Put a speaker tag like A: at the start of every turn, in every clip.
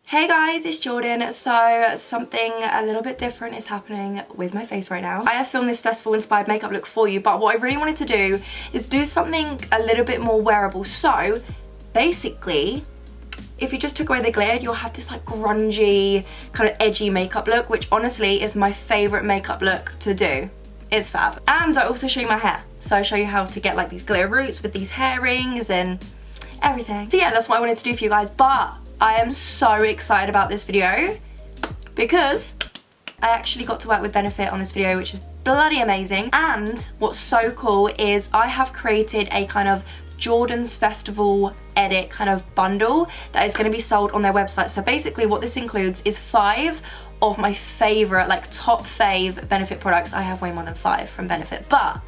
A: Hey guys, it's Jordan. So something a little bit different is happening with my face right now. I have filmed this festival inspired makeup look for you, but what I really wanted to do is do something a little bit more wearable. So basically, if you just took away the glitter, you'll have this like grungy, kind of edgy makeup look, which honestly is my favorite makeup look to do. It's fab. And I also show you my hair. So I show you how to get like these glitter roots with these hair rings and everything. So yeah, that's what I wanted to do for you guys, but I am so excited about this video because I actually got to work with Benefit on this video, which is bloody amazing. And what's so cool is I have created a kind of Jordan's Festival edit kind of bundle that is going to be sold on their website. So basically what this includes is 5 of my favorite, like top fave Benefit products. I have way more than 5 from Benefit, but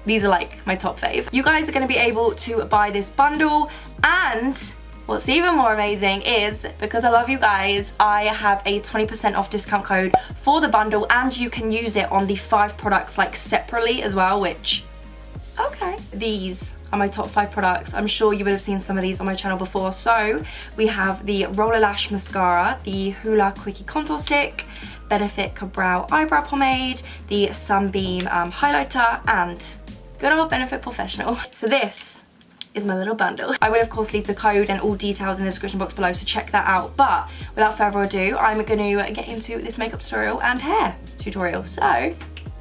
A: these are like my top fave. You guys are going to be able to buy this bundle, and what's even more amazing is, because I love you guys, I have a 20% off discount code for the bundle, and you can use it on the 5 products like separately as well, which, okay. These are my top 5 products. I'm sure you would have seen some of these on my channel before. So we have the Roller Lash Mascara, the Hoola Quickie Contour Stick, Benefit Brow Eyebrow Pomade, the Sunbeam Highlighter, and good old Benefit Professional. So this is my little bundle. I will of course leave the code and all details in the description box below, so check that out. But without further ado, I'm going to get into this makeup tutorial and hair tutorial. So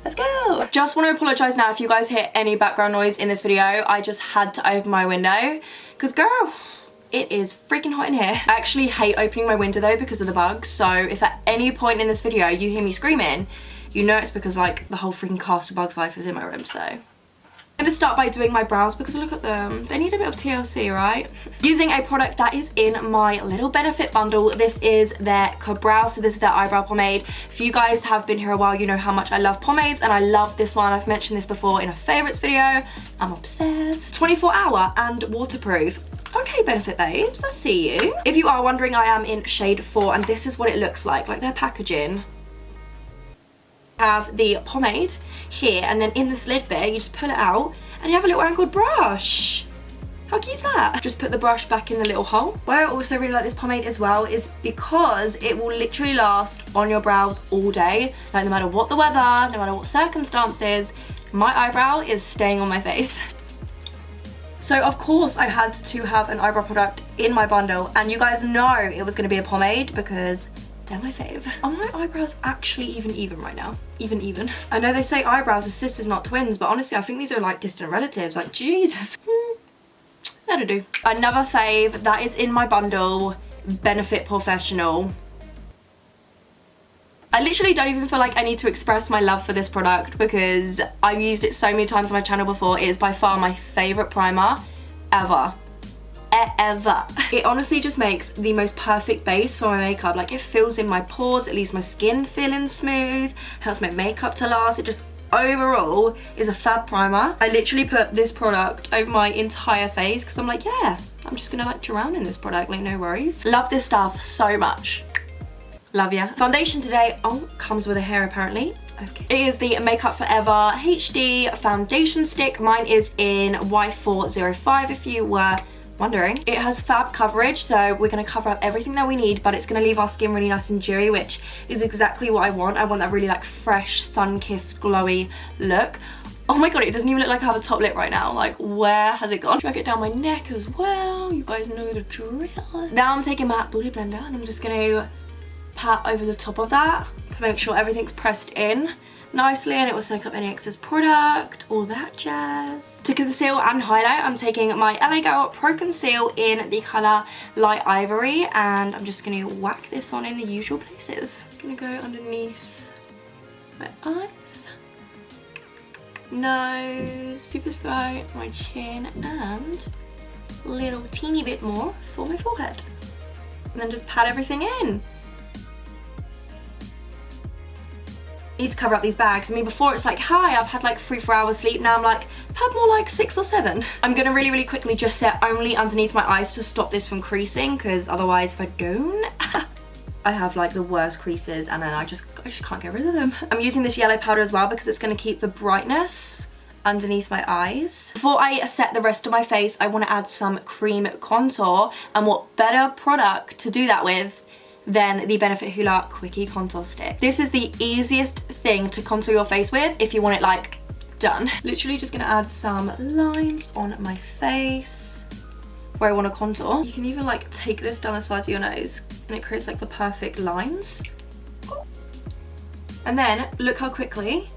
A: let's go. Just want to apologise now if you guys hear any background noise in this video. I just had to open my window because girl, it is freaking hot in here. I actually hate opening my window though because of the bugs. So if at any point in this video you hear me screaming, you know it's because like the whole freaking cast of Bugs Life is in my room. So I'm going to start by doing my brows because look at them. They need a bit of TLC, right? Using a product that is in my little Benefit bundle. This is their Brow, so this is their eyebrow pomade. If you guys have been here a while, you know how much I love pomades, and I love this one. I've mentioned this before in a favourites video. I'm obsessed. 24-hour and waterproof. Okay, Benefit babes, I see you. If you are wondering, I am in shade 4, and this is what it looks like their packaging. Have the pomade here, and then in this lid bit you just pull it out and you have a little angled brush. How cute is that? Just put the brush back in the little hole. Why I also really like this pomade as well is because it will literally last on your brows all day. Like no matter what the weather, no matter what circumstances, my eyebrow is staying on my face. So of course I had to have an eyebrow product in my bundle, and you guys know it was going to be a pomade because they're my fave. Are my eyebrows actually even right now? Even. I know they say eyebrows are sisters, not twins, but honestly I think these are like distant relatives. Like Jesus. That'll do. Another fave that is in my bundle, Benefit Professional. I literally don't even feel like I need to express my love for this product because I've used it so many times on my channel before. It is by far my favourite primer ever. It honestly just makes the most perfect base for my makeup. Like it fills in my pores, it leaves my skin feeling smooth, helps my makeup to last. It just overall is a fab primer. I literally put this product over my entire face because I'm like, yeah, I'm just gonna like drown in this product, like no worries. Love this stuff so much. Love ya. Foundation today, oh, comes with a hair apparently. Okay. It is the Makeup Forever HD foundation stick. Mine is in Y405 if you were wondering. It has fab coverage, so we're going to cover up everything that we need, but it's going to leave our skin really nice and dewy, which is exactly what I want. I want that really like fresh, sun-kissed, glowy look. Oh my god, it doesn't even look like I have a top lip right now. Like, where has it gone? Drag it down my neck as well. You guys know the drill. Now I'm taking my Booty Blender and I'm just going to pat over the top of that to make sure everything's pressed in nicely and it will soak up any excess product, all that jazz. To conceal and highlight, I'm taking my LA Girl Pro Conceal in the colour Light Ivory, and I'm just going to whack this on in the usual places. I'm going to go underneath my eyes, nose, super throat, my chin, and a little teeny bit more for my forehead. And then just pat everything in. Need to cover up these bags. I mean, before it's like, hi, I've had like 3-4 hours sleep. Now I'm like, I've had more like 6 or 7. I'm gonna really quickly just set only underneath my eyes to stop this from creasing, because otherwise if I don't, I have like the worst creases and then I just can't get rid of them. I'm using this yellow powder as well because it's gonna keep the brightness underneath my eyes. Before I set the rest of my face, I want to add some cream contour, and what better product to do that with than the Benefit Hoola Quickie Contour Stick. This is the easiest thing to contour your face with if you want it like done. Literally just gonna add some lines on my face where I want to contour. You can even like take this down the sides of your nose and it creates like the perfect lines. And then look how quickly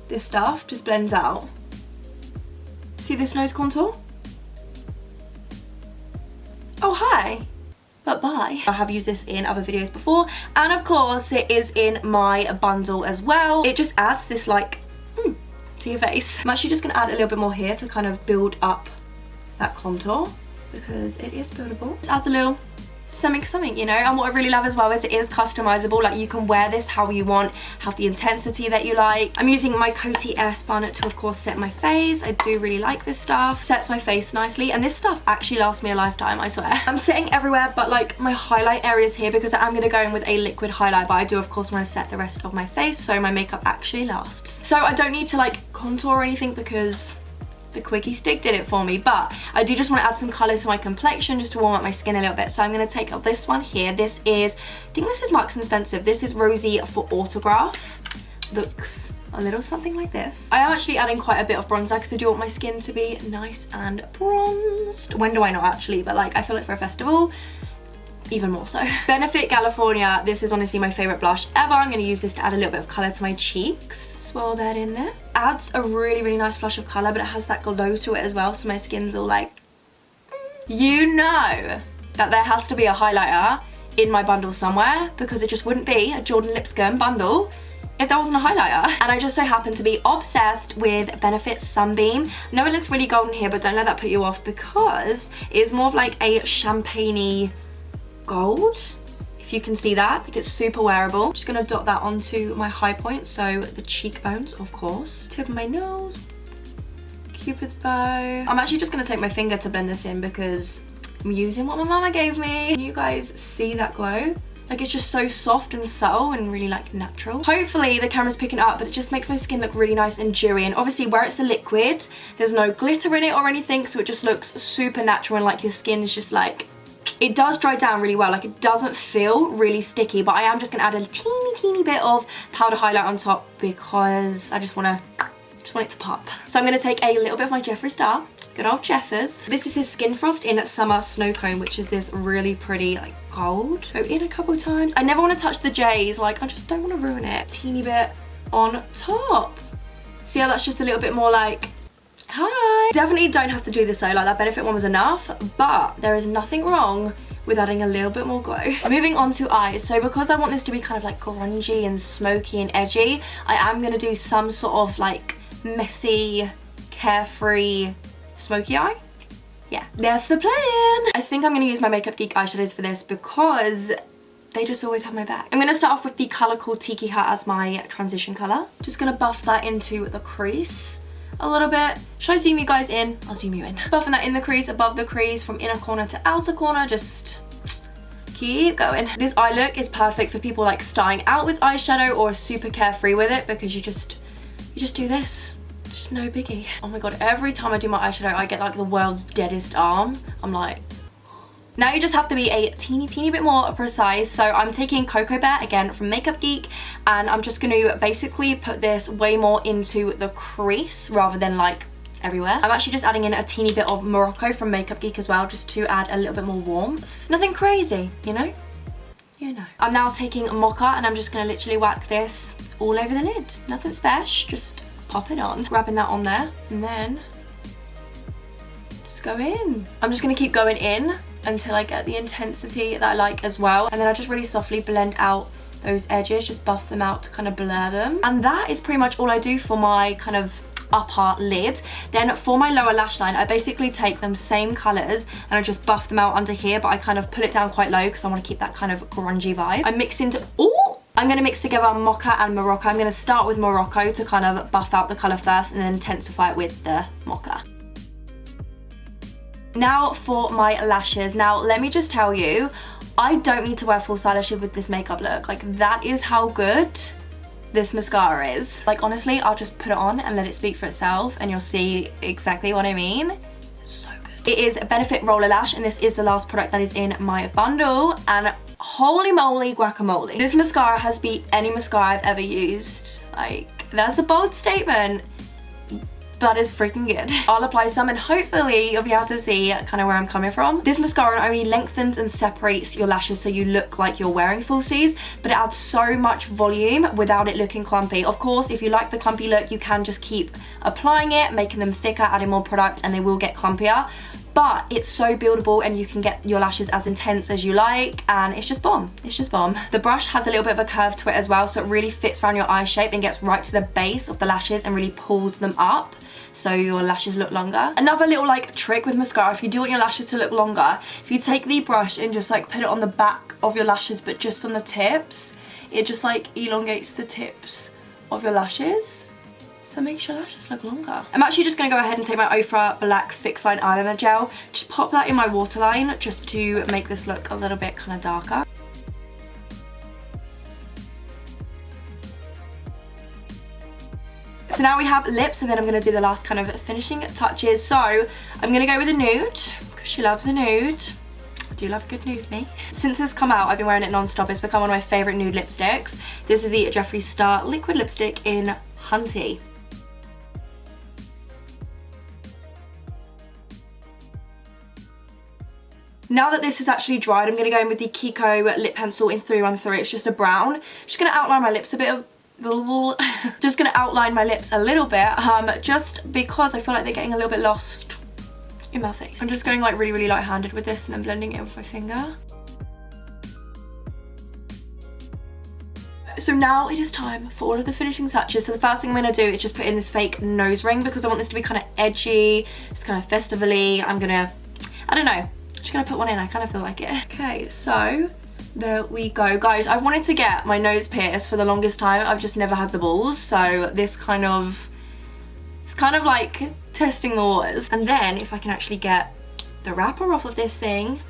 A: this stuff just blends out. See this nose contour? Oh hi, but bye. I have used this in other videos before, and of course it is in my bundle as well. It just adds this like to your face. I'm actually just gonna add a little bit more here to kind of build up that contour because it is buildable. It adds a little something, you know. And what I really love as well is it is customizable. Like, you can wear this how you want, have the intensity that you like. I'm using my Coty Airspun to of course set my face. I do really like this stuff. Sets my face nicely, and this stuff actually lasts me a lifetime, I swear. I'm setting everywhere but like my highlight areas here because I am going to go in with a liquid highlight, but I do of course want to set the rest of my face so my makeup actually lasts. So I don't need to like contour or anything because the Quickie stick did it for me, but I do just want to add some colour to my complexion just to warm up my skin a little bit. So I'm going to take this one here. This is, I think this is Marks and Spencer. This is Rosy for Autograph. Looks a little something like this. I am actually adding quite a bit of bronzer because I do want my skin to be nice and bronzed. When do I not actually, but like I feel like for a festival, even more so. Benefit California, this is honestly my favourite blush ever. I'm going to use this to add a little bit of colour to my cheeks. Swirl that in there. Adds a really nice flush of colour, but it has that glow to it as well, so my skin's all like... You know that there has to be a highlighter in my bundle somewhere, because it just wouldn't be a Jordan Lipscomb bundle if there wasn't a highlighter. And I just so happen to be obsessed with Benefit Sunbeam. I know it looks really golden here, but don't let that put you off because it's more of like a champagne-y gold, if you can see that. Like, it's super wearable. I'm just gonna dot that onto my high point, so the cheekbones of course, tip of my nose, Cupid's bow. I'm actually just gonna take my finger to blend this in because I'm using what my mama gave me. Can you guys see that glow? Like, it's just so soft and subtle and really like natural. Hopefully the camera's picking it up, but it just makes my skin look really nice and dewy. And obviously where it's a liquid, there's no glitter in it or anything, so it just looks super natural and like your skin is just like, it does dry down really well. Like, it doesn't feel really sticky, but I am just gonna add a teeny bit of powder highlight on top because I just want it to pop. So I'm gonna take a little bit of my Jeffree Star, good old Jeffers. This is his Skin Frost in Summer Snow Cone, which is this really pretty like gold. Go in a couple times. I never want to touch the J's, like I just don't want to ruin it. Teeny bit on top. See how that's just a little bit more like, hi. Definitely don't have to do this though, like that Benefit one was enough, but there is nothing wrong with adding a little bit more glow. Moving on to eyes. So because I want this to be kind of like grungy and smoky and edgy, I am gonna do some sort of like messy, carefree, smoky eye. Yeah, that's the plan. I think I'm gonna use my Makeup Geek eyeshadows for this because they just always have my back. I'm gonna start off with the colour called Tiki as my transition colour. Just gonna buff that into the crease a little bit. Should I zoom you guys in? I'll zoom you in. Buffing that in the crease, above the crease, from inner corner to outer corner, just keep going. This eye look is perfect for people like starting out with eyeshadow or super carefree with it because you just do this. Just no biggie. Oh my god, every time I do my eyeshadow I get like the world's deadest arm. I'm like, now you just have to be a teeny bit more precise. So I'm taking Cocoa Bear again from Makeup Geek, and I'm just going to basically put this way more into the crease rather than like everywhere. I'm actually just adding in a teeny bit of Morocco from Makeup Geek as well, just to add a little bit more warmth. Nothing crazy, you know? You know. I'm now taking Mocha and I'm just going to literally whack this all over the lid. Nothing special, just pop it on. Grabbing that on there and then just go in. I'm just going to keep going in until I get the intensity that I like as well, and then I just really softly blend out those edges, just buff them out to kind of blur them. And that is pretty much all I do for my kind of upper lid. Then for my lower lash line, I basically take them same colours and I just buff them out under here, but I kind of pull it down quite low because I want to keep that kind of grungy vibe. I mix into, I'm going to mix together Mocha and Morocco. I'm going to start with Morocco to kind of buff out the colour first and then intensify it with the Mocha. Now for my lashes. Now let me just tell you, I don't need to wear false eyelashes with this makeup look. Like, that is how good this mascara is. Like, honestly, I'll just put it on and let it speak for itself and you'll see exactly what I mean. It's so good. It is Benefit Roller Lash, and this is the last product that is in my bundle, and holy moly guacamole. This mascara has beat any mascara I've ever used. Like, that's a bold statement. That is freaking good. I'll apply some and hopefully you'll be able to see kind of where I'm coming from. This mascara only lengthens and separates your lashes so you look like you're wearing falsies, but it adds so much volume without it looking clumpy. Of course, if you like the clumpy look, you can just keep applying it, making them thicker, adding more product, and they will get clumpier. But it's so buildable and you can get your lashes as intense as you like, and it's just bomb. It's just bomb. The brush has a little bit of a curve to it as well, so it really fits around your eye shape and gets right to the base of the lashes and really pulls them up so your lashes look longer. Another little like trick with mascara, if you do want your lashes to look longer, if you take the brush and just like put it on the back of your lashes but just on the tips, it just like elongates the tips of your lashes. So it makes your lashes look longer. I'm actually just going to go ahead and take my Ofra Black Fixline Eyeliner Gel. Just pop that in my waterline just to make this look a little bit kind of darker. So now we have lips, and then I'm going to do the last kind of finishing touches. So I'm going to go with a nude, because she loves a nude. I do love a good nude, me. Since it's come out, I've been wearing it non-stop. It's become one of my favourite nude lipsticks. This is the Jeffree Star Liquid Lipstick in Hunty. Now that this is actually dried, I'm going to go in with the Kiko lip pencil in 313. It's just a brown. I'm just going to outline my lips a bit. Just going to outline my lips a little bit, just because I feel like they're getting a little bit lost in my face. I'm just going like really light-handed with this and then blending it with my finger. So now it is time for all of the finishing touches. So the first thing I'm going to do is just put in this fake nose ring because I want this to be kind of edgy. It's kind of festival-y. I don't know. Just gonna put one in, I kind of feel like it. Okay, so there we go. Guys, I wanted to get my nose pierced for the longest time. I've just never had the balls, so this it's kind of like testing the waters. And then if I can actually get the wrapper off of this thing.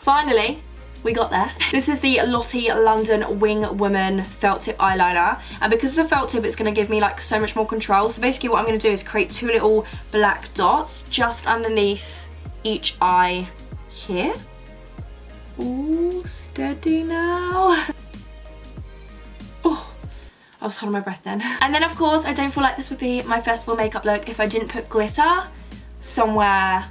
A: Finally, we got there. This is the Lottie London Wing Woman felt tip eyeliner, and because it's a felt tip, it's going to give me like so much more control. So basically what I'm going to do is create two little black dots just underneath each eye here. Ooh, steady now. Oh, I was holding my breath then. And then of course, I don't feel like this would be my festival makeup look if I didn't put glitter somewhere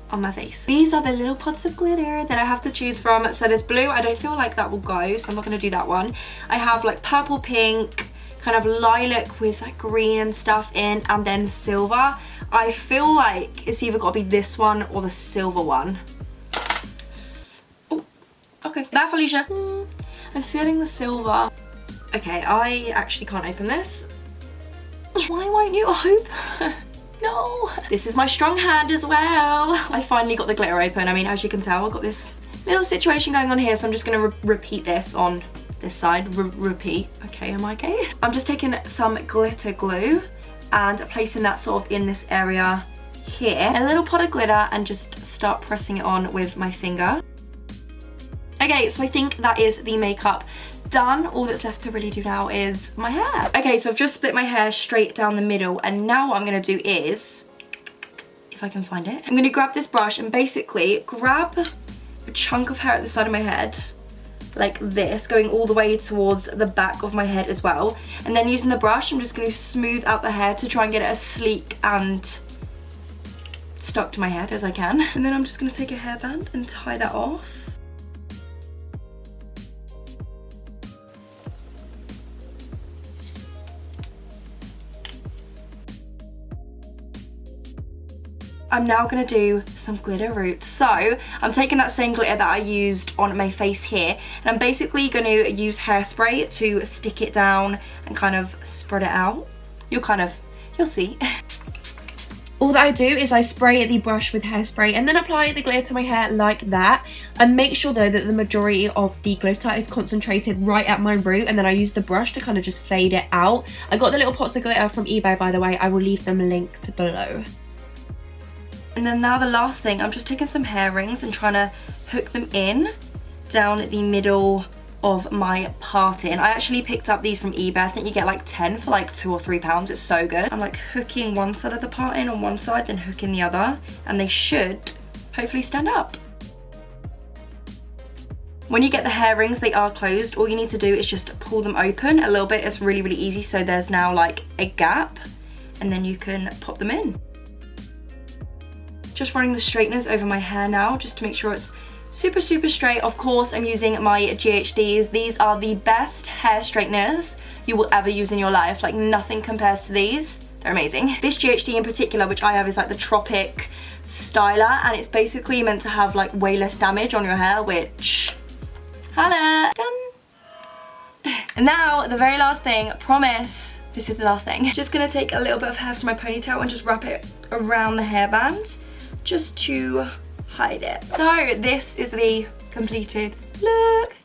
A: on my face. These are the little pots of glitter that I have to choose from. So there's blue, I don't feel like that will go, so I'm not going to do that one. I have like purple, pink, kind of lilac with like green and stuff in, and then silver. I feel like it's either got to be this one or the silver one. Oh, okay. There, Felicia. I'm feeling the silver. Okay, I actually can't open this. Why won't you open? No. This is my strong hand as well. I finally got the glitter open. I mean, as you can tell, I've got this little situation going on here, so I'm just going to repeat this on this side. Repeat. Okay, am I okay? I'm just taking some glitter glue and placing that sort of in this area here. A little pot of glitter, and just start pressing it on with my finger. Okay, so I think that is the makeup done. All that's left to really do now is my hair. Okay, so I've just split my hair straight down the middle, and now what I'm going to do is, if I can find it, I'm going to grab this brush and basically grab a chunk of hair at the side of my head like this, going all the way towards the back of my head as well, and then using the brush I'm just going to smooth out the hair to try and get it as sleek and stuck to my head as I can. And then I'm just going to take a hairband and tie that off. I'm now going to do some glitter roots. So I'm taking that same glitter that I used on my face here, and I'm basically going to use hairspray to stick it down and kind of spread it out. You'll see. All that I do is I spray the brush with hairspray and then apply the glitter to my hair like that. And make sure though that the majority of the glitter is concentrated right at my root, and then I use the brush to kind of just fade it out. I got the little pots of glitter from eBay, by the way. I will leave them linked below. And then now the last thing, I'm just taking some hair rings and trying to hook them in down the middle of my parting. I actually picked up these from eBay. I think you get like 10 for like £2 or £3. It's so good. I'm like hooking one side of the parting on one side, then hooking the other, and they should hopefully stand up. When you get the hair rings, they are closed. All you need to do is just pull them open a little bit. It's really, really easy. So there's now like a gap, and then you can pop them in. Just running the straighteners over my hair now, just to make sure it's super, super straight. Of course, I'm using my GHDs. These are the best hair straighteners you will ever use in your life. Like, nothing compares to these. They're amazing. This GHD in particular, which I have, is like the Tropic Styler, and it's basically meant to have like way less damage on your hair, which... Holla! Done! And now, the very last thing, promise, this is the last thing. Just gonna take a little bit of hair from my ponytail and just wrap it around the hairband, just to hide it. So, this is the completed look.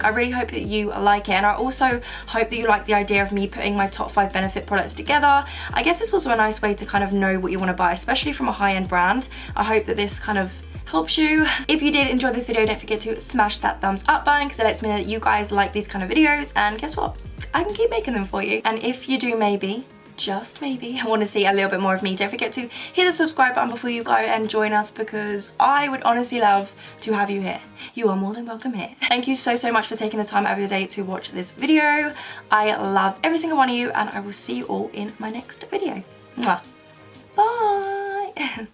A: I really hope that you like it, and I also hope that you like the idea of me putting my top 5 benefit products together. I guess it's also a nice way to kind of know what you want to buy, especially from a high-end brand. I hope that this kind of helps you. If you did enjoy this video, don't forget to smash that thumbs up button, because it lets me know that you guys like these kind of videos, and guess what? I can keep making them for you. And if you do maybe, just maybe, want to see a little bit more of me, don't forget to hit the subscribe button before you go and join us, because I would honestly love to have you here. You are more than welcome here. Thank you so, so much for taking the time out of your day to watch this video. I love every single one of you, and I will see you all in my next video. Mwah. Bye!